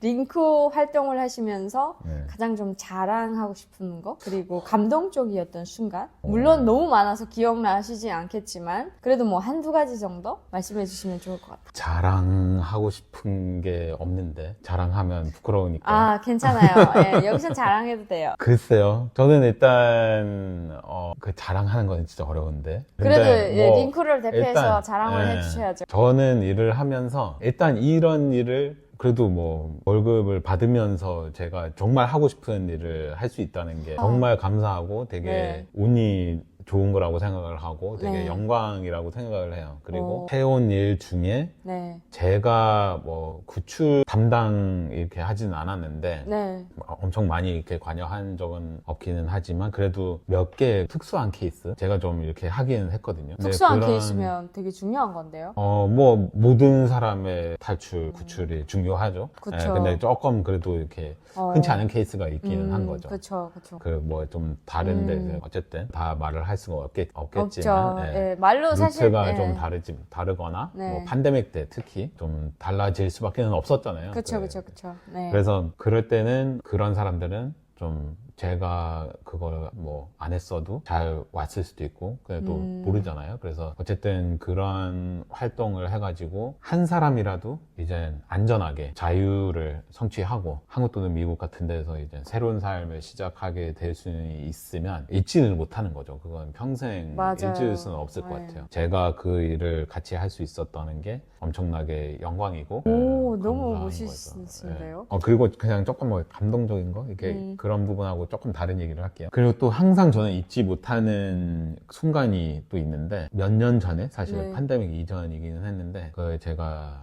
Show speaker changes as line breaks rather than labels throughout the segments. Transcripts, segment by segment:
링크 활동을 하시면서
네.
가장 좀 자랑하고 싶은 거, 그리고 감동적이었던 순간, 물론 너무 많아서 기억나시지 않겠지만 그래도 뭐 한두 가지 정도 말씀해 주시면 좋을 것 같아요.
자랑하고 싶은 게 없는데 자랑하면 부끄러우니까.
아, 괜찮아요. 예, 여기선 자랑해도 돼요.
글쎄요. 저는 일단 그 자랑하는 건 진짜 어려운데.
그래도
근데
예,
뭐
링크를 대표해서
일단,
자랑을
예,
해주셔야죠.
저는 일을 하면서 일단 이런 일을 그래도 뭐 월급을 받으면서 제가 정말 하고 싶은 일을 할 수 있다는 게 정말 감사하고 되게
네.
운이 좋은 거라고 생각을 하고 되게
네.
영광이라고 생각을 해요. 그리고
오.
해온 일 중에
네.
제가 뭐 구출 담당 이렇게 하지는 않았는데
네.
엄청 많이 이렇게 관여한 적은 없기는 하지만 그래도 몇 개 특수한 케이스 제가 좀 이렇게 하기는 했거든요. 근데
특수한
그런-
케이스면 되게 중요한 건데요.
뭐 모든 사람의 탈출, 구출이 중요하죠.
그쵸.
예, 근데 조금 그래도 이렇게 흔치 않은 케이스가 있기는 한 거죠.
그쵸, 그쵸.
그 뭐 좀 다른데
음.
어쨌든 다 말을 할 수가 없겠지만
없죠.
예.
예, 말로 사실
루트가
예.
좀 다르거나
네.
뭐 팬데믹 때 특히 좀 달라질 수밖에는 없었잖아요.
그쵸,
그-
그쵸, 그쵸. 네.
그래서 그럴 때는 그런 사람들은 좀 제가 그걸 뭐 안 했어도 잘 왔을 수도 있고 그래도 모르잖아요. 그래서 어쨌든 그런 활동을 해가지고 한 사람이라도 이제 안전하게 자유를 성취하고 한국 또는 미국 같은 데서 이제 새로운 삶을 시작하게 될 수 있으면 잊지는 못하는 거죠. 그건 평생
맞아요.
잊을 수는 없을 것
네.
같아요. 제가 그 일을 같이 할 수 있었다는 게 엄청나게 영광이고
오,
네,
너무
감사한
멋있으신데요?
거죠. 그리고 그냥 조금 뭐 감동적인 거 이게
음.
그런 부분하고 조금 다른 얘기를 할게요. 그리고 또 항상 저는 잊지 못하는 순간이 또 있는데 몇 년 전에 사실
네.
팬데믹 이전이기는 했는데 그 제가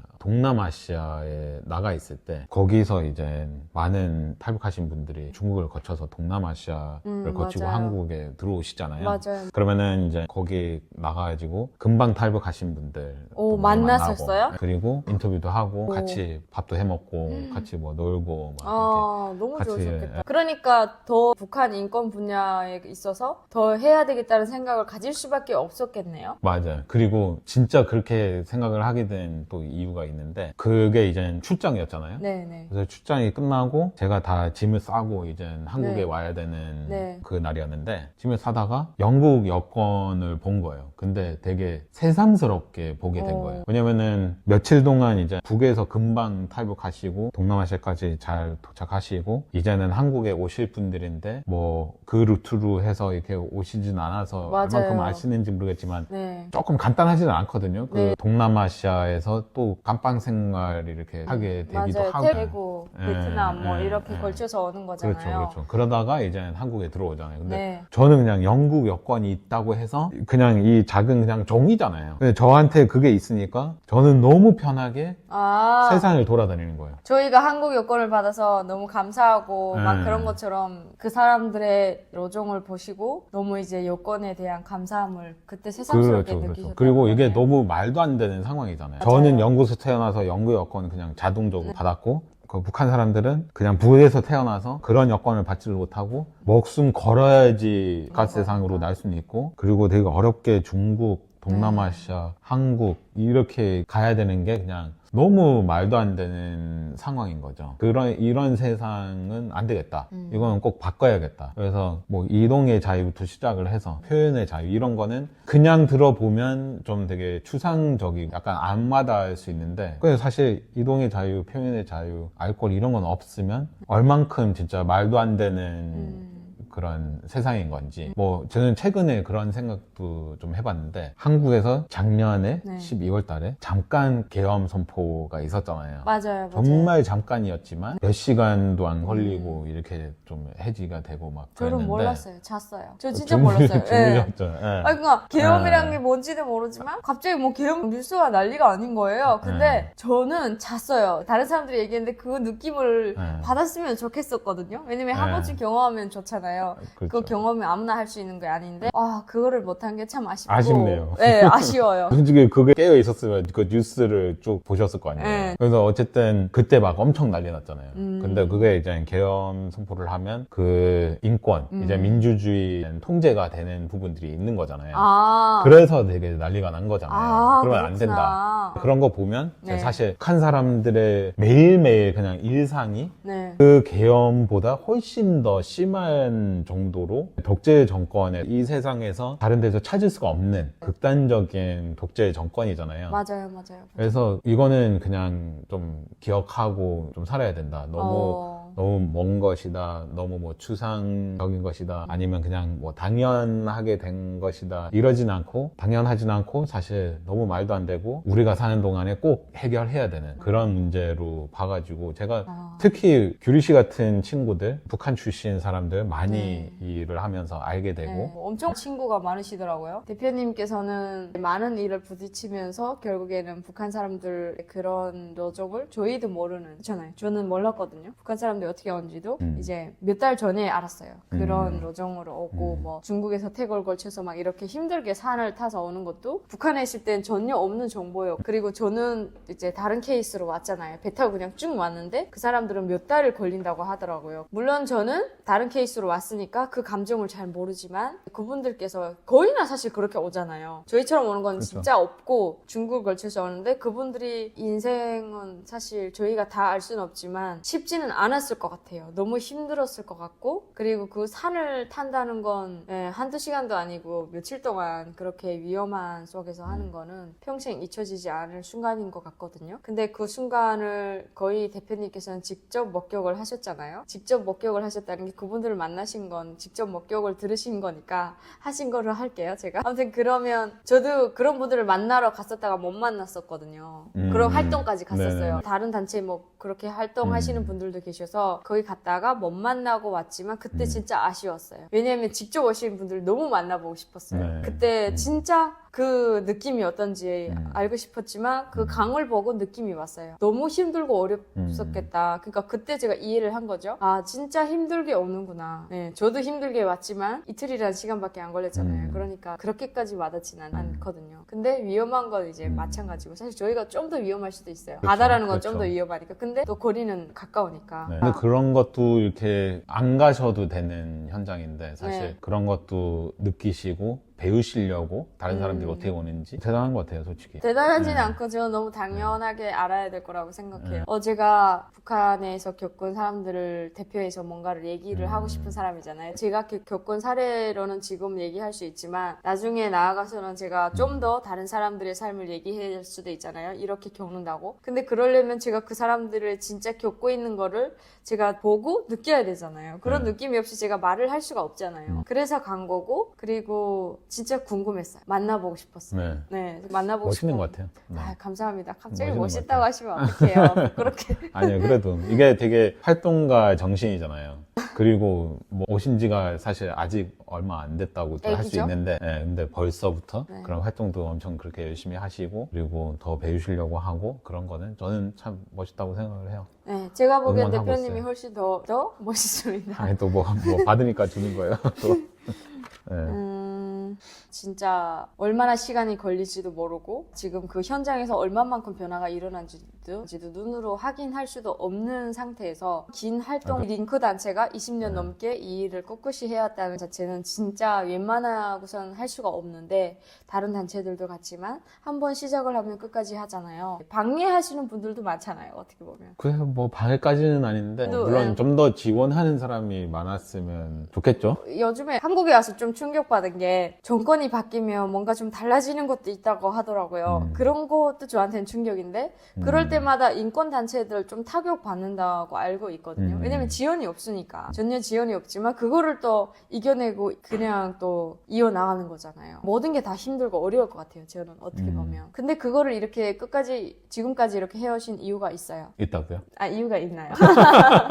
동남아시아에 나가 있을 때 거기서 이제 많은 탈북하신 분들이 중국을 거쳐서 동남아시아를 거치고
맞아요.
한국에 들어오시잖아요.
맞아요.
그러면은 이제 거기 나가가지고 금방 탈북하신 분들
오,
만나고,
만났었어요?
그리고 인터뷰도 하고
오.
같이 밥도 해먹고 같이 뭐 놀고 막
아, 너무
같이,
좋으셨겠다.
예.
그러니까 더 북한 인권 분야에 있어서 더 해야 되겠다는 생각을 가질 수밖에 없었겠네요.
맞아요. 그리고 진짜 그렇게 생각을 하게 된 또 이유가 있는데 그게 이제 출장이었잖아요.
네네.
그래서 출장이 끝나고 제가 다 짐을 싸고 이제 한국에
네.
와야 되는
네.
그 날이었는데 짐을 싸다가 영국 여권을 본 거예요. 근데 되게 새삼스럽게 보게 된 거예요. 왜냐면은 며칠 동안 이제 북에서 금방 탈북하시고 동남아시아까지 잘 도착하시고 이제는 한국에 오실 분들인데 뭐 그 루트로 해서 이렇게 오시진 않아서
맞아요.
얼만큼 아시는지 모르겠지만
네.
조금 간단하지는 않거든요. 그
네.
동남아시아에서 또 감방 생활 이렇게 하게 되기도
맞아요.
하고.
태국,
예,
베트남 뭐
예,
이렇게
예.
걸쳐서 오는 거잖아요.
그렇죠, 그렇죠. 그러다가 이제 한국에 들어오잖아요. 근데
네.
저는 그냥 영국 여권이 있다고 해서 그냥 이 작은 그냥 종이잖아요. 근데 저한테 그게 있으니까 저는 너무 편하게
아,
세상을 돌아다니는 거예요.
저희가 한국 여권을 받아서 너무 감사하고 막
네.
그런 것처럼 그 사람들의 여정을 보시고 너무 이제 여권에 대한 감사함을 그때 새삼스럽게
그렇죠,
느끼셨다고
그렇죠. 그리고 이게
하네요.
너무 말도 안 되는 상황이잖아요.
맞아요.
저는 영국에서 태어나서 영국 여권을 그냥 자동적으로 받았고 그 북한 사람들은 그냥 북에서 태어나서 그런 여권을 받지를 못하고 목숨 걸어야지 갓 세상으로 날 수는 있고 그리고 되게 어렵게 중국, 동남아시아, 한국 이렇게 가야 되는 게 그냥 너무 말도 안 되는 상황인 거죠. 이런 세상은 안 되겠다. 이거는 꼭 바꿔야겠다. 그래서 뭐 이동의 자유부터 시작을 해서 표현의 자유 이런 거는 그냥 들어보면 좀 되게 추상적이고 약간 안 와닿을 수 있는데 그래서 사실 이동의 자유, 표현의 자유, 알 권 이런 건 없으면 얼만큼 진짜 말도 안 되는 그런 세상인 건지 뭐 저는 최근에 그런 생각도 좀 해봤는데 한국에서 작년에
네.
12월 달에 잠깐 계엄 선포가 있었잖아요.
맞아요, 맞아요.
정말 잠깐이었지만 몇 시간도 안 걸리고 이렇게 좀 해지가 되고 막
저는
그랬는데
몰랐어요. 잤어요. 저 진짜 몰랐어요. 예.
주무셨죠. 예.
아, 그러니까 계엄이란
네.
게 뭔지는 모르지만 갑자기 뭐 계엄 뉴스가 난리가 아닌 거예요. 근데 저는 잤어요. 다른 사람들이 얘기했는데 그 느낌을
네.
받았으면 좋겠었거든요. 왜냐면 한
네.
번쯤 경험하면 좋잖아요. 거잖아요. 그
그렇죠.
경험이 아무나 할 수 있는 게 아닌데 그거를 못한 게 참 아쉽고
아쉽네요.
네, 아쉬워요.
솔직히 그게 깨어 있었으면 그 뉴스를 쭉 보셨을 거 아니에요.
네.
그래서 어쨌든 그때 막 엄청 난리 났잖아요. 근데 그게 이제 계엄 선포를 하면 그 인권, 이제 민주주의 통제가 되는 부분들이 있는 거잖아요. 그래서 되게 난리가 난 거잖아요. 그러면 안 된다. 그런 거 보면
네.
사실 북한 사람들의 매일매일 그냥 일상이
네.
그 계엄보다 훨씬 더 심한 정도로 독재 정권의 이 세상에서 다른 데서 찾을 수가 없는 극단적인 독재 정권이잖아요.
맞아요.
그래서 이거는 그냥 좀 기억하고 좀 살아야 된다. 너무 먼 것이다. 너무 뭐 추상적인 것이다. 아니면 그냥 뭐 당연하게 된 것이다. 이러진 않고 당연하진 않고 사실 너무 말도 안 되고 우리가 사는 동안에 꼭 해결해야 되는 그런 문제로 봐가지고 제가 특히 규리 씨 같은 친구들, 북한 출신 사람들 많이 일을 하면서 알게 되고
엄청 친구가 많으시더라고요. 대표님께서는 많은 일을 부딪히면서 결국에는 북한 사람들 그런 노점을 저희도 모르는 있잖아요. 저는 몰랐거든요. 북한 사람들이 어떻게 오는지도 이제 몇 달 전에 알았어요. 그런 노정으로 오고 뭐 중국에서 태걸 걸쳐서 막 이렇게 힘들게 산을 타서 오는 것도 북한에 있을 땐 전혀 없는 정보예요. 그리고 저는 이제 다른 케이스로 왔잖아요. 배 타고 그냥 쭉 왔는데 그 사람들은 몇 달을 걸린다고 하더라고요. 물론 저는 다른 케이스로 왔으니까 그 감정을 잘 모르지만 그분들께서 거의나 사실 그렇게 오잖아요. 저희처럼 오는 건
그렇죠.
진짜 없고 중국을 걸쳐서 오는데 그분들이 인생은 사실 저희가 다 알 수는 없지만 쉽지는 않았을 것 같아요. 너무 힘들었을 것 같고 그리고 그 산을 탄다는 건 한두 시간도 아니고 며칠 동안 그렇게 위험한 속에서 하는 거는 평생 잊혀지지 않을 순간인 것 같거든요. 근데 그 순간을 거의 대표님께서는 직접 목격을 하셨잖아요. 직접 목격을 하셨다는 게 그분들을 만나신 건 직접 목격을 들으신 거니까 하신 거를 할게요, 제가. 아무튼 그러면 저도 그런 분들을 만나러 갔었다가 못 만났었거든요. 그런 활동까지 갔었어요.
네네.
다른 단체 뭐 그렇게 활동하시는 분들도 계셔서 거기 갔다가 못 만나고 왔지만 그때 진짜 아쉬웠어요. 왜냐면 직접 오신 분들 너무 만나보고 싶었어요.
네.
그때 진짜 그 느낌이 어떤지 알고 싶었지만 그 강을 보고 느낌이 왔어요. 너무 힘들고 어렵었겠다. 그러니까 그때 제가 이해를 한 거죠. 아 진짜 힘들게 오는구나. 네, 저도 힘들게 왔지만 이틀이라는 시간밖에 안 걸렸잖아요. 그러니까 그렇게까지 와닿지는 않거든요. 근데 위험한 건 이제 마찬가지고 사실 저희가 좀 더 위험할 수도 있어요.
그렇죠.
바다라는 건 좀 더
그렇죠.
위험하니까. 근데 또 거리는 가까우니까.
네. 근데 그런 것도 이렇게 안 가셔도 되는 현장인데 사실
네.
그런 것도 느끼시고 배우시려고 다른 사람들이 어떻게 오는지 대단한 것 같아요, 솔직히.
대단하지는
네.
않고 저는 너무 당연하게 알아야 될 거라고 생각해요. 제가 북한에서 겪은 사람들을 대표해서 뭔가를 얘기를 하고 싶은 사람이잖아요. 제가 겪은 사례로는 지금 얘기할 수 있지만 나중에 나아가서는 제가 좀 더 다른 사람들의 삶을 얘기할 수도 있잖아요. 이렇게 겪는다고. 근데 그러려면 제가 그 사람들을 진짜 겪고 있는 거를 제가 보고 느껴야 되잖아요. 그런 느낌이 없이 제가 말을 할 수가 없잖아요. 그래서 간 거고 그리고 진짜 궁금했어요. 만나보고 싶었어요. 네, 만나보고
멋있는
싶어요.
것 같아요. 네.
아, 감사합니다. 갑자기
멋있는 것
멋있다고
같아요.
하시면 어떡해요. 그렇게.
아니요, 그래도 이게 되게 활동가 정신이잖아요. 그리고 뭐 오신 지가 사실 아직 얼마 안 됐다고 할 수
애기죠?
있는데, 근데 벌써부터
네.
그런 활동도 엄청 그렇게 열심히 하시고, 그리고 더 배우시려고 하고, 그런 거는 저는 참 멋있다고 생각을 해요.
네, 제가 보기엔
응원하고
대표님이
있어요.
훨씬 더 멋있습니다.
아니, 또 뭐 받으니까 주는 거예요, 또. 네.
진짜 얼마나 시간이 걸릴지도 모르고 지금 그 현장에서 얼마만큼 변화가 일어난지도 눈으로 확인할 수도 없는 상태에서 긴 활동 링크 단체가 20년 넘게 이 일을 꿋꿋이 해왔다는 자체는 진짜 웬만하고선 할 수가 없는데 다른 단체들도 같지만 한번 시작을 하면 끝까지 하잖아요. 방해하시는 분들도 많잖아요. 어떻게 보면.
그래서 뭐 방해까지는 아닌데,
그래도,
물론 좀 더 지원하는 사람이 많았으면 좋겠죠?
요즘에 한국에 와서 좀 충격받은 게 정권이 바뀌면 뭔가 좀 달라지는 것도 있다고 하더라고요. 그런 것도 저한테는 충격인데 그럴 때마다 인권단체들 좀 타격받는다고 알고 있거든요. 왜냐면 지원이 없으니까. 전혀 지원이 없지만 그거를 또 이겨내고 그냥 또 이어나가는 거잖아요. 모든 게 다 힘들고 어려울 것 같아요. 저는 어떻게 보면. 근데 그거를 이렇게 끝까지 지금까지 이렇게 해오신 이유가 있어요.
있다고요?
아, 이유가 있나요?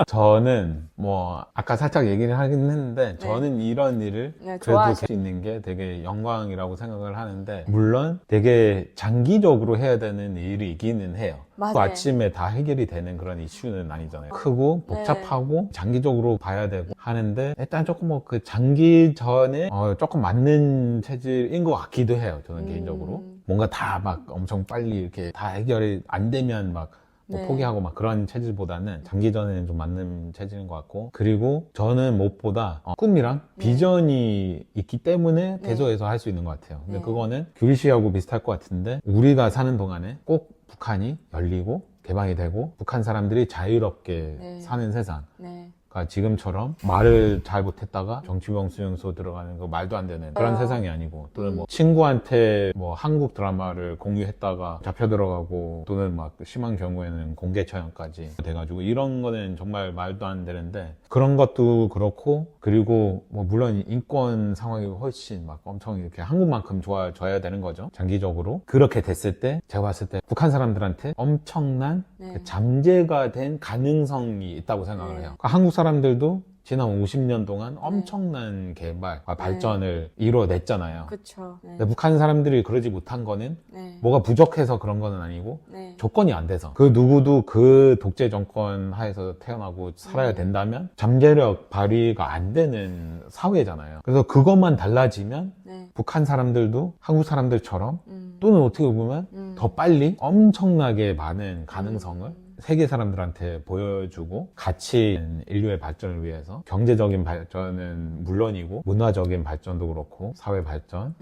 저는 뭐 아까 살짝 얘기를 하긴 했는데 저는 이런 일을
네,
그래도
좋아하시-
할 수 있는 게 되게 영광이라고 생각을 하는데 물론 되게 장기적으로 해야 되는 일이기는 해요.
맞아요.
또 아침에 다 해결이 되는 그런 이슈는 아니잖아요. 크고 복잡하고 장기적으로 봐야 되고 하는데 일단 조금 뭐 그 장기전에 조금 맞는 체질인 것 같기도 해요. 저는 개인적으로 뭔가 다 막 엄청 빨리 이렇게 다 해결이 안 되면 막 뭐
네.
포기하고 막 그런 체질보다는 장기전에는 좀 맞는 체질인 것 같고, 그리고 저는 무엇보다 꿈이랑
네.
비전이 있기 때문에
네.
대소해서 할 수 있는 것 같아요. 근데
네.
그거는 규리 씨하고 비슷할 것 같은데, 우리가 사는 동안에 꼭 북한이 열리고 개방이 되고 북한 사람들이 자유롭게
네.
사는 세상,
네.
그러니까 지금처럼 말을 잘 못했다가 정치병 수용소 들어가는 거 말도 안 되는 그런 세상이 아니고, 또는 뭐 친구한테 뭐 한국 드라마를 공유했다가 잡혀 들어가고, 또는 막 심한 경우에는 공개 처형까지 돼가지고 이런 거는 정말 말도 안 되는데, 그런 것도 그렇고, 그리고 뭐 물론 인권 상황이 훨씬 막 엄청 이렇게 한국만큼 좋아져야 되는 거죠. 장기적으로 그렇게 됐을 때 제가 봤을 때 북한 사람들한테 엄청난
네.
그 잠재가 된 가능성이 있다고 생각을
네.
해요. 그러니까 한국 사람들도 지난 50년 동안 엄청난 개발과 발전을 이뤄냈잖아요.
그쵸. 네.
근데 북한 사람들이 그러지 못한 거는
네.
뭐가 부족해서 그런 거는 아니고
네.
조건이 안 돼서, 그 누구도 그 독재 정권 하에서 태어나고 살아야 된다면 잠재력 발휘가 안 되는 사회잖아요. 그래서 그것만 달라지면
네.
북한 사람들도 한국 사람들처럼,
음.
또는 어떻게 보면 더 빨리 엄청나게 많은 가능성을
음.
세계 사람들한테 보여주고, 같이 인류의 발전을 위해서 경제적인 발전은 물론이고 문화적인 발전도 그렇고 사회 발전,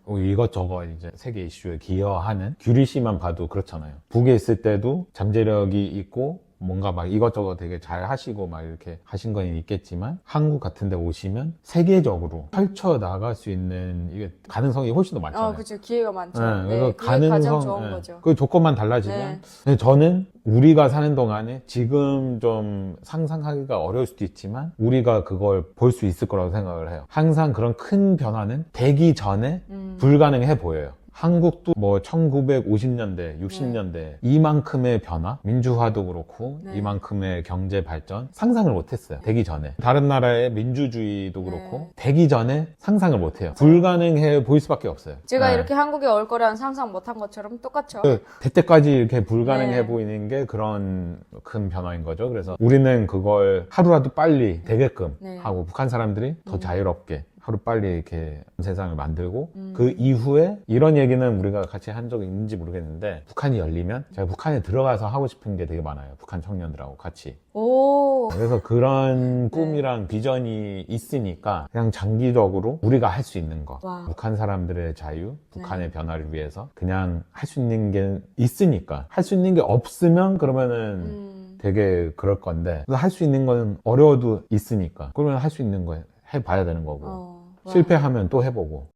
이것저것 이제 세계 이슈에 기여하는, 규리 씨만 봐도 그렇잖아요. 북에 있을 때도 잠재력이 있고 뭔가 막 이것저것 되게 잘 하시고 막 이렇게 하신 건 있겠지만, 한국 같은 데 오시면 세계적으로 펼쳐 나갈 수 있는 이게 가능성이 훨씬 더 많잖아요.
그쵸. 기회가 많죠.
네,
네.
그래서
그게 가장 좋은 거죠.
그 조건만 달라지면. 근데 저는 우리가 사는 동안에 지금 좀 상상하기가 어려울 수도 있지만 우리가 그걸 볼 수 있을 거라고 생각을 해요. 항상 그런 큰 변화는 되기 전에 불가능해 보여요. 한국도 뭐 1950년대, 60년대 이만큼의 변화, 민주화도 그렇고
네.
이만큼의 경제 발전 상상을 못했어요. 되기 전에. 다른 나라의 민주주의도 그렇고
네.
되기 전에 상상을 못해요. 불가능해 보일 수밖에 없어요.
제가
네.
이렇게 한국에 올 거란 상상 못한 것처럼 똑같죠.
대때까지 이렇게 불가능해
네.
보이는 게 그런 큰 변화인 거죠. 그래서 우리는 그걸 하루라도 빨리 되게끔
네.
하고, 북한 사람들이 더 자유롭게 하루 빨리 이렇게 세상을 만들고, 그 이후에 이런 얘기는 우리가 같이 한 적이 있는지 모르겠는데, 북한이 열리면 제가 북한에 들어가서 하고 싶은 게 되게 많아요. 북한 청년들하고 같이.
오.
그래서 그런 꿈이랑 비전이 있으니까 그냥 장기적으로 우리가 할 수 있는 거,
와.
북한 사람들의 자유, 북한의 변화를 위해서 그냥 할 수 있는 게 있으니까. 할 수 있는 게 없으면 그러면은 되게 그럴 건데, 할 수 있는 거는 어려워도 있으니까 그러면 할 수 있는 거 해봐야 되는 거고,
와.
실패하면 또 해보고.